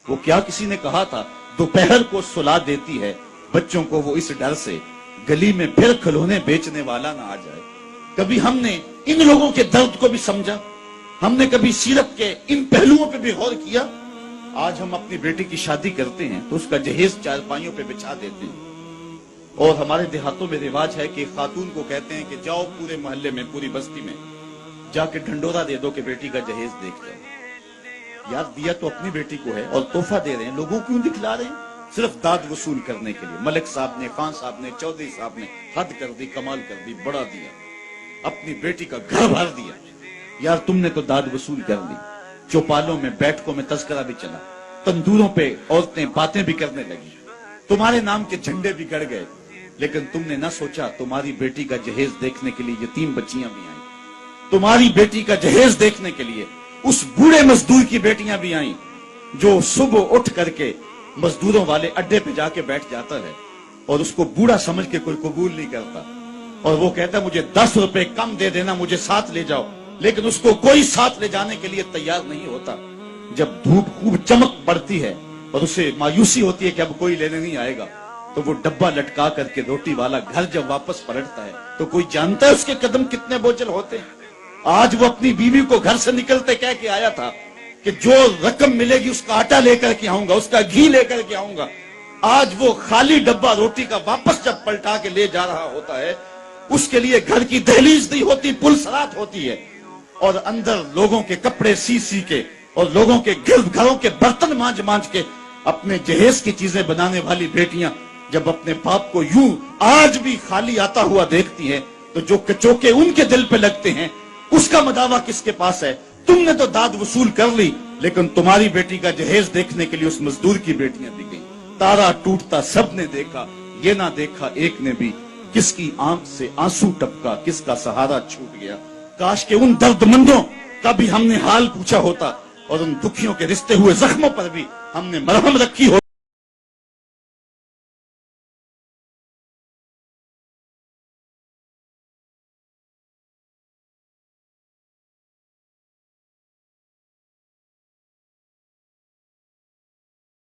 وہ کیا کسی نے کہا تھا، دوپہر کو سلا دیتی ہے بچوں کو وہ اس ڈر سے گلی میں پھر کھلونے بیچنے والا نہ آ جائے۔ کبھی ہم نے ان لوگوں کے درد کو بھی سمجھا؟ ہم نے کبھی سیرت کے ان پہلوؤں پہ بھی غور کیا؟ آج ہم اپنی بیٹی کی شادی کرتے ہیں تو اس کا جہیز چارپائیوں پہ بچھا دیتے ہیں، اور ہمارے دیہاتوں میں رواج ہے کہ خاتون کو کہتے ہیں کہ جاؤ پورے محلے میں، پوری بستی میں جا کے ڈھنڈورا دے دو کہ بیٹی کا جہیز دیکھ جاؤ۔ یار دیا تو اپنی بیٹی کو ہے اور تحفہ دے رہے ہیں، لوگوں کیوں دکھلا رہے ہیں؟ صرف داد وصول کرنے کے لیے۔ ملک صاحب نے، خان صاحب نے، چودھری صاحب نے حد کر دی، کمال کر دی، بڑا دیا، اپنی بیٹی کا گھر بھر دیا۔ یار تم نے تو داد وصول کر لی، چوپالوں میں، بیٹھکوں میں تذکرہ بھی چلا، تندوروں پہ عورتیں باتیں بھی کرنے لگی، تمہارے نام کے جھنڈے بھی گڑ گئے، لیکن تم نے نہ سوچا تمہاری بیٹی کا جہیز دیکھنے کے لیے یتیم بچیاں بھی آئیں، تمہاری بیٹی کا جہیز دیکھنے کے لیے اس بوڑھے مزدور کی بیٹیاں بھی آئیں جو صبح اٹھ کر کے مزدوروں والے اڈے پہ جا کے بیٹھ جاتا ہے اور اس کو بوڑھا سمجھ کے کوئی قبول نہیں کرتا، اور وہ کہتا ہے مجھے 10 روپے کم دے دینا، مجھے ساتھ لے جاؤ، لیکن اس کو کوئی ساتھ لے جانے کے لیے تیار نہیں ہوتا۔ جب دھوپ خوب چمک پڑتی ہے اور اسے مایوسی ہوتی ہے کہ اب کوئی لینے نہیں آئے گا، تو وہ ڈبہ لٹکا کر کے روٹی والا گھر جب واپس پلٹتا ہے تو کوئی جانتا ہے اس کے قدم کتنے بوجھل ہوتے ہیں؟ آج وہ اپنی بیوی کو گھر سے نکلتے کہہ کے آیا تھا کہ جو رقم ملے گی اس کا آٹا لے کر کے آؤں گا، اس کا گھی لے کر کے آؤں گا۔ آج وہ خالی ڈبہ روٹی کا واپس جب پلٹا کے لے جا رہا ہوتا ہے، اس کے لیے گھر کی دہلیز نہیں ہوتی، پل سرات ہوتی ہے، اور اندر لوگوں کے کپڑے سی سی کے اور لوگوں کے گھروں کے برتن مانج مانج کے اپنے جہیز کی چیزیں بنانے والی بیٹیاں جب اپنے باپ کو یوں آج بھی خالی آتا ہوا دیکھتی ہیں تو جو کچوکے ان کے دل پہ لگتے ہیں اس کا مداوع کس کے پاس ہے؟ تم نے تو داد وصول کر لی، لیکن تمہاری بیٹی کا جہیز دیکھنے کے لیے اس مزدور کی بیٹیاں بھی گئیں۔ تارا ٹوٹتا سب نے دیکھا، یہ نہ دیکھا ایک نے بھی، کس کی آنکھ سے آنسو ٹپکا، کس کا سہارا چھوٹ گیا۔ کاش کہ ان درد مندوں کا بھی ہم نے حال پوچھا ہوتا اور ان دکھیوں کے رشتے ہوئے زخموں پر بھی ہم نے مرہم رکھی ہو